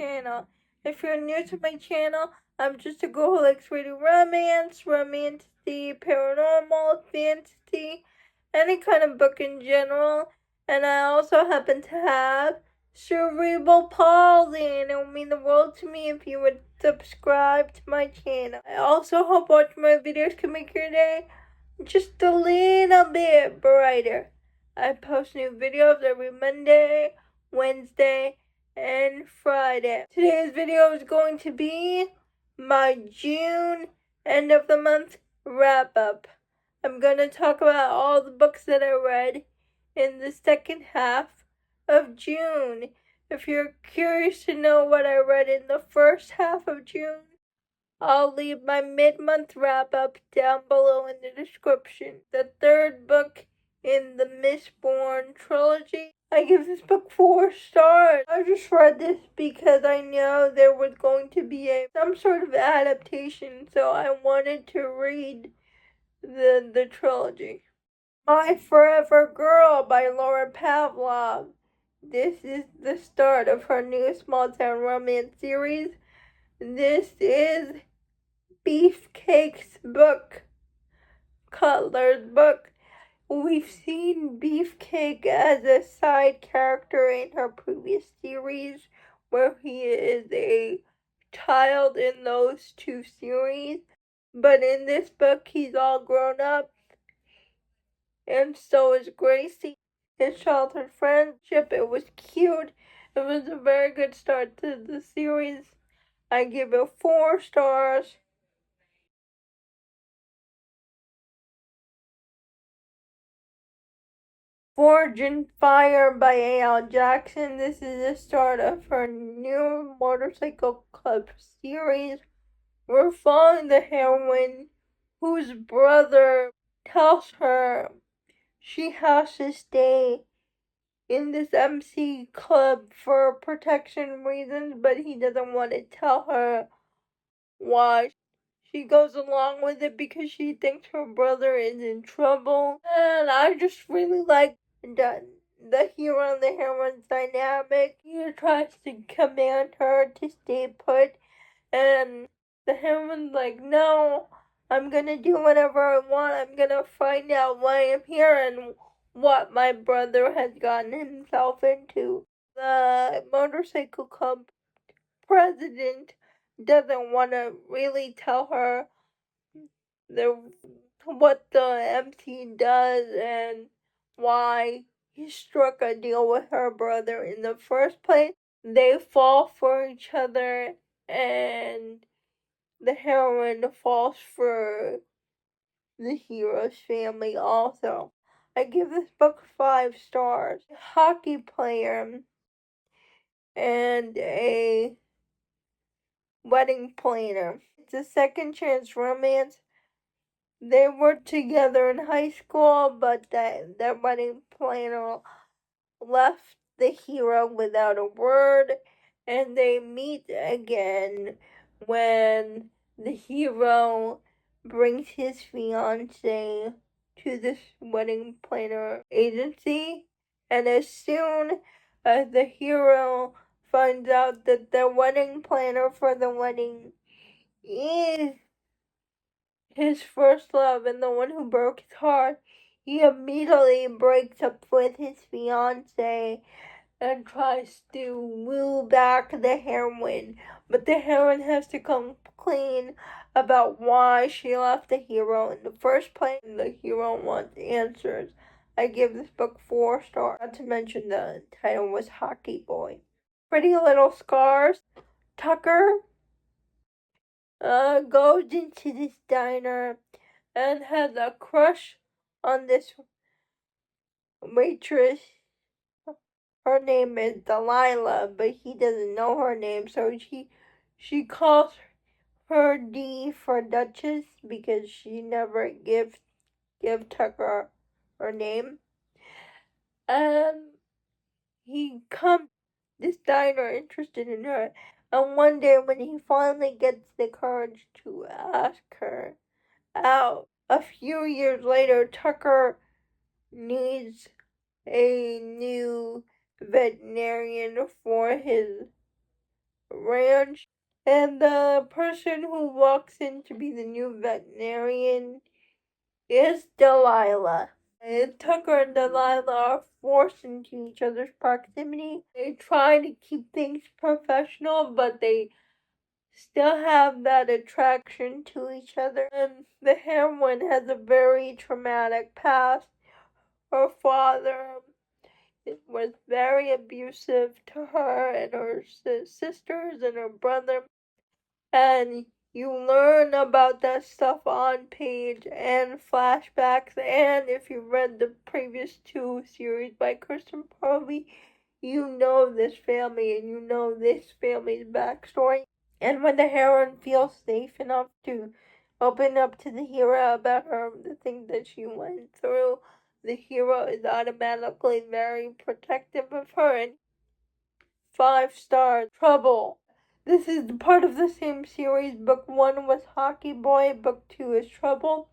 channel. If you're new to my channel, I'm just a girl who likes reading romance, romantasy, paranormal, fantasy, any kind of book in general. And I also happen to have cerebral palsy, and it would mean the world to me if you would subscribe to my channel. I also hope watching my videos can make your day just a little bit brighter. I post new videos every Monday, Wednesday, and Friday. Today's video is going to be my June end of the month wrap up. I'm going to talk about all the books that I read in the second half of June. If you're curious to know what I read in the first half of June, I'll leave my mid-month wrap-up down below in the description. The third book in the Mistborn trilogy. I give this book 4 stars. I just read this because I know there was going to be some sort of adaptation, so I wanted to read the trilogy. My Forever Girl by Laura Pavlov. This is the start of her new small-town romance series. This is Beefcake's book, Cutler's book. We've seen Beefcake as a side character in her previous series, where he is a child in those 2 series. But in this book, he's all grown up, and so is Gracie, his childhood friendship. It was cute. It was a very good start to the series. I give it 4 stars. Forge and Fire by A.L. Jackson. This is the start of her new motorcycle club series. We're following the heroine whose brother tells her she has to stay in this MC club for protection reasons, but he doesn't want to tell her why. She goes along with it because she thinks her brother is in trouble. And I just really like the hero and the heroine's dynamic. He tries to command her to stay put, and the heroine's like, no, I'm gonna do whatever I want. I'm gonna find out why I'm here and what my brother has gotten himself into. The motorcycle club president doesn't want to really tell her what the MC does and why he struck a deal with her brother in the first place. They fall for each other, and the heroine falls for the hero's family also. I give this book 5 stars. A hockey player and a wedding planner. It's a second chance romance. They were together in high school, but that wedding planner left the hero without a word, and they meet again when the hero brings his fiancée to this wedding planner agency, and as soon as the hero finds out that the wedding planner for the wedding is his first love and the one who broke his heart, he immediately breaks up with his fiancée and tries to woo back the heroine. But the heroine has to come clean about why she left the hero in the first place, and the hero wants answers. I give this book 4 stars. Not to mention the title was Hockey Boy. Pretty Little Scars. Tucker goes into this diner and has a crush on this waitress. Her name is Delilah, but he doesn't know her name, so she calls her D for Duchess because she never give Tucker her name. And he comes this diner interested in her, and one day when he finally gets the courage to ask her out, a few years later, Tucker needs a new veterinarian for his ranch, and the person who walks in to be the new veterinarian is Delilah. Tucker and Delilah are forced into each other's proximity. They try to keep things professional, but they still have that attraction to each other. And the heroine has a very traumatic past. Her father was very abusive to her and her sisters and her brother. And you learn about that stuff on page and flashbacks. And if you read the previous two series by Kristen Purley, you know this family and you know this family's backstory. And when the heroine feels safe enough to open up to the hero about the things that she went through, the hero is automatically very protective of her. And 5 stars. Trouble. This is part of the same series. Book 1 was Hockey Boy, Book 2 is Trouble.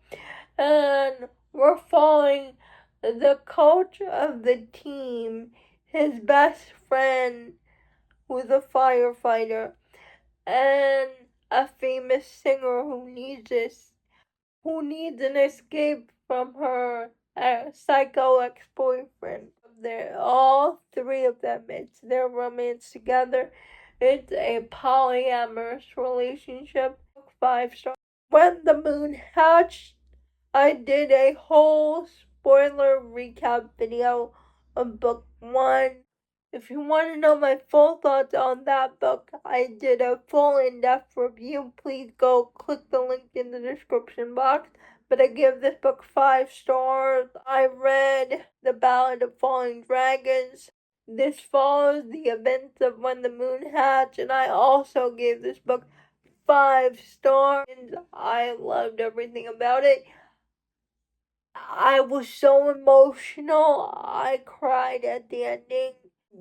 And we're following the coach of the team, his best friend, who's a firefighter, and a famous singer who needs an escape from her psycho ex-boyfriend. All three of them, it's their romance together. It's a polyamorous relationship. 5 stars. When the moon hatched, I did a whole spoiler recap video of book 1. If you want to know my full thoughts on that book, I did a full in-depth review. Please go click the link in the description box. But I give this book 5 stars. I read The Ballad of Falling Dragons. This follows the events of When the Moon Hatched, and I also gave this book 5 stars. I loved everything about it. I was so emotional. I cried at the ending.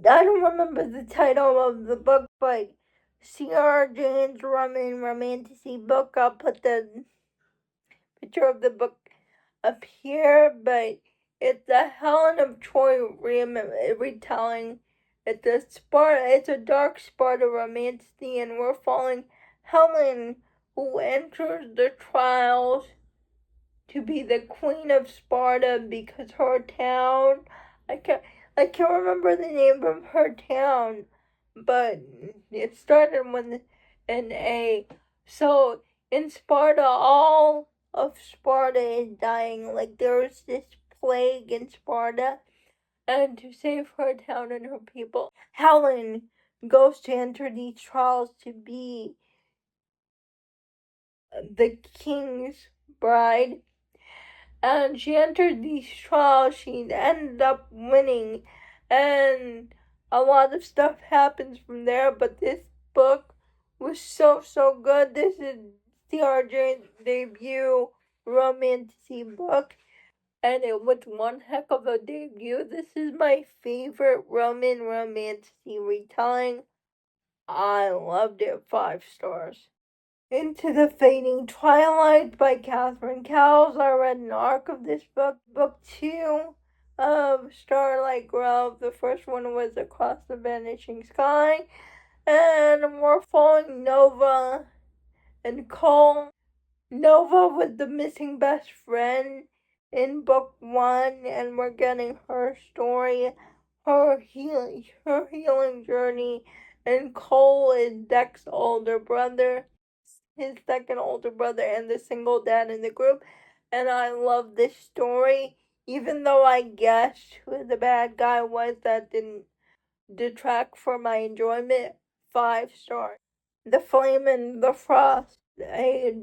I don't remember the title of the book, but C.R. Jane's Romantasy book. I'll put the picture of the book up here, but it's a Helen of Troy retelling. It's a dark Sparta romance, and we're following Helen, who enters the trials to be the queen of Sparta because her town, I can't remember the name of her town, but it started with an A. So in Sparta, all of Sparta is dying. Like there's this plague in Sparta, and to save her town and her people, Helen goes to enter these trials to be the king's bride. And she entered these trials, she ended up winning, and a lot of stuff happens from there, but this book was so good. This is C.R.J.'s debut romantasy book, and it was one heck of a debut. This is my favorite romantasy retelling. I loved it. 5 stars. Into the Fading Twilight by Catherine Cowles. I read an arc of this book. Book 2 of Starlight Grove. The first one was Across the Vanishing Sky. And we're following Nova and Cole. Nova was the missing best friend in book 1, and we're getting her story, her healing journey. And Cole is Deck's older brother, his second older brother, and the single dad in the group. And I love this story, even though I guessed who the bad guy was. That didn't detract from my enjoyment. 5 stars. The Flame and the Frost, a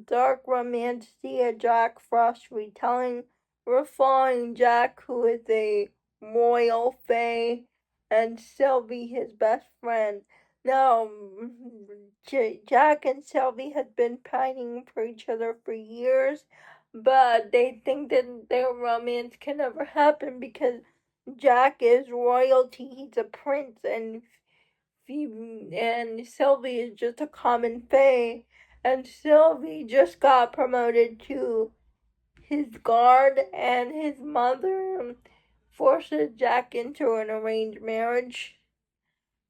dark romance, a Jack Frost retelling. We're following Jack, who is a royal fae, and Sylvie, his best friend. Now, Jack and Sylvie had been pining for each other for years, but they think that their romance can never happen because Jack is royalty. He's a prince, and Sylvie is just a common fae. And Sylvie just got promoted to his guard, and his mother forces Jack into an arranged marriage.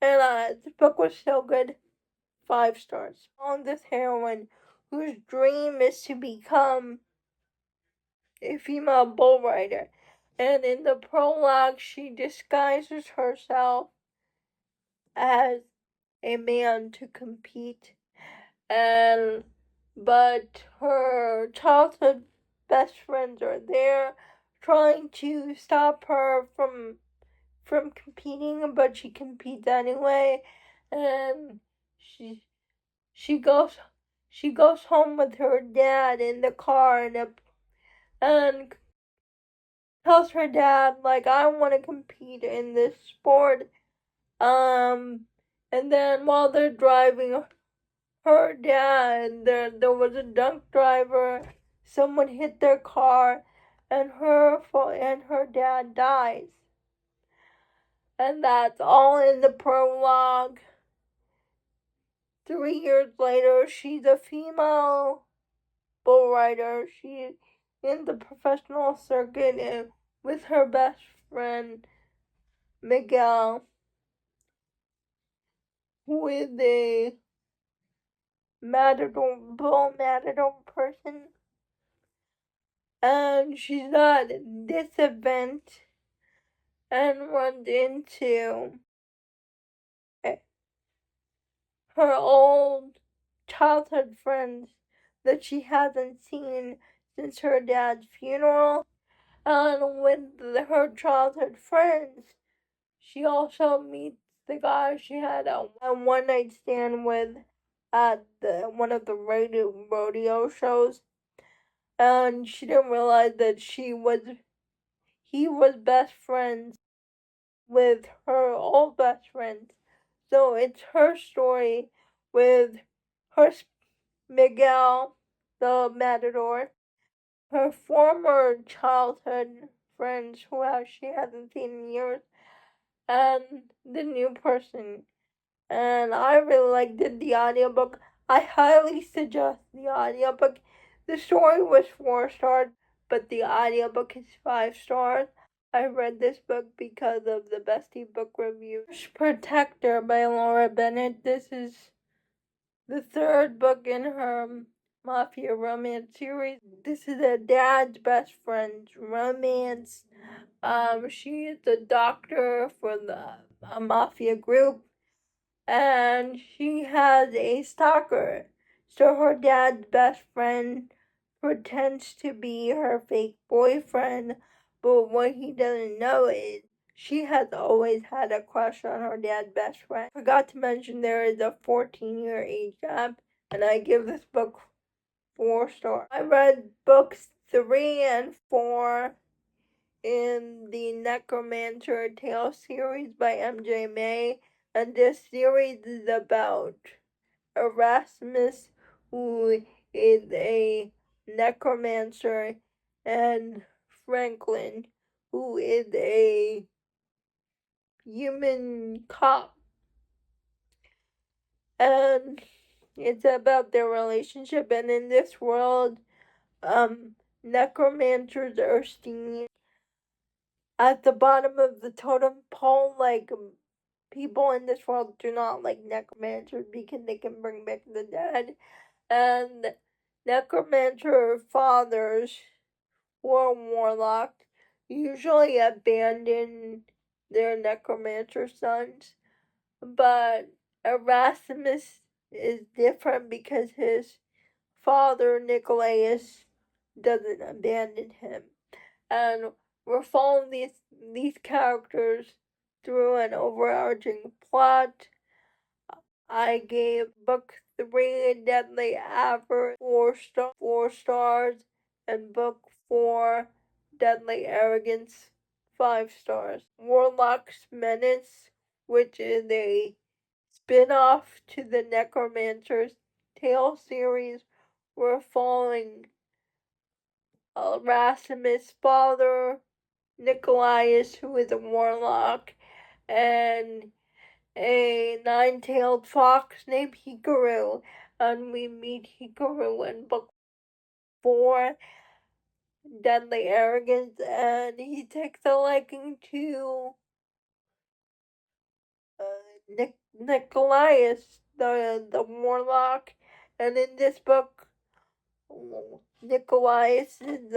And the book was so good. 5 stars. On this heroine whose dream is to become a female bull rider. And in the prologue, she disguises herself as a man to compete. But her childhood best friends are there trying to stop her from competing, but she competes anyway. And she goes home with her dad in the car and tells her dad, like, I want to compete in this sport. And then while they're driving, her dad, there was a drunk driver. Someone hit their car, and her dad dies. And that's all in the prologue. 3 years later, she's a female bull rider. She's in the professional circuit and with her best friend Miguel, who is a bull matador person. And she's at this event and runs into her old childhood friends that she hasn't seen since her dad's funeral. And with her childhood friends, she also meets the guy she had a one night stand with at one of the rodeo shows. And she didn't realize that he was best friends with her old best friends. So it's her story with her Miguel, the matador, her former childhood friends who she hasn't seen in years, and the new person. And I really liked the audiobook. I highly suggest the audiobook. The story was 4 stars, but the audiobook is 5 stars. I read this book because of the Bestie Book Review. Protector by Laura Bennett. This is the 3rd book in her mafia romance series. This is a dad's best friend's romance. She is the doctor for a mafia group, and she has a stalker. So her dad's best friend pretends to be her fake boyfriend, but what he doesn't know is she has always had a crush on her dad's best friend. Forgot to mention there is a 14-year age gap, and I give this book 4 stars. I read books 3 and 4 in the Necromancer Tales series by M.J. May, and this series is about Erasmus, who is a necromancer, and Franklin, who is a human cop. And it's about their relationship, and in this world, necromancers are seen at the bottom of the totem pole. Like, people in this world do not like necromancers because they can bring back the dead. And necromancer fathers who are Warlock usually abandon their necromancer sons. But Erasmus is different because his father, Nicolaus, doesn't abandon him. And we're following these characters through an overarching plot. I gave book 3 Deadly Avarice 4 stars, and book 4 Deadly Arrogance 5 stars. Warlock's Menace, which is a spin-off to the Necromancer's Tale series. We're following Erasmus' father, Nicolaus, who is a warlock, and a 9-tailed fox named Hikaru, and we meet Hikaru in book 4, Deadly Arrogance, and he takes a liking to Nicholas, the Warlock, and in this book, Nicholas is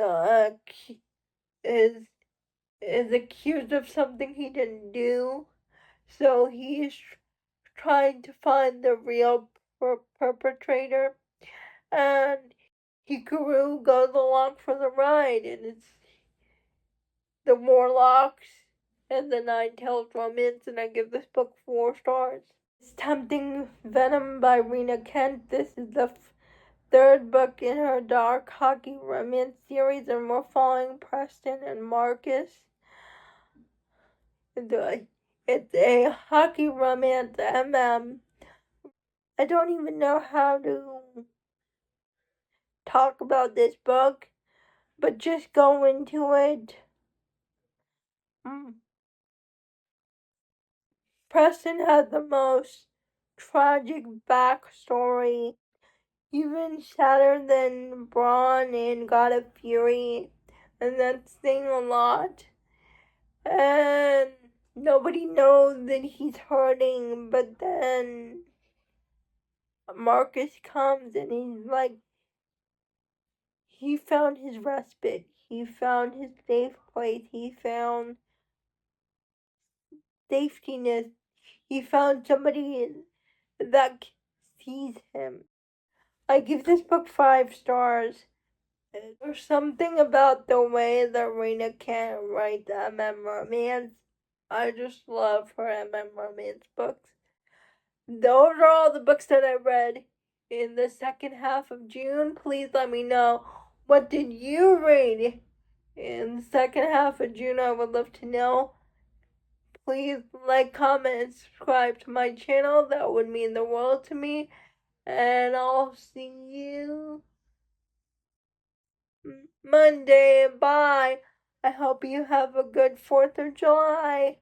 is accused of something he didn't do, so he's trying to find the real perpetrator, and Hikaru goes along for the ride, and it's the Warlocks and the Nine-Tailed Romance, and I give this book 4 stars. It's Tempting Venom by Rena Kent. This is the third book in her dark hockey romance series, and we're following Preston and Marcus. It's a hockey romance MM. I don't even know how to talk about this book, but just go into it. Preston had the most tragic backstory, even sadder than Braun in God of Fury, and that's saying a lot. And nobody knows that he's hurting, but then Marcus comes and he's like, he found his respite, he found his safe place, he found safetyness, he found somebody that sees him. I give this book 5 stars. There's something about the way that Rena Kent writes MM romance. I just love her MM romance books. Those are all the books that I read in the second half of June. Please let me know, what did you read in the second half of June? I would love to know. Please like, comment, and subscribe to my channel. That would mean the world to me. And I'll see you Monday. Bye. I hope you have a good 4th of July.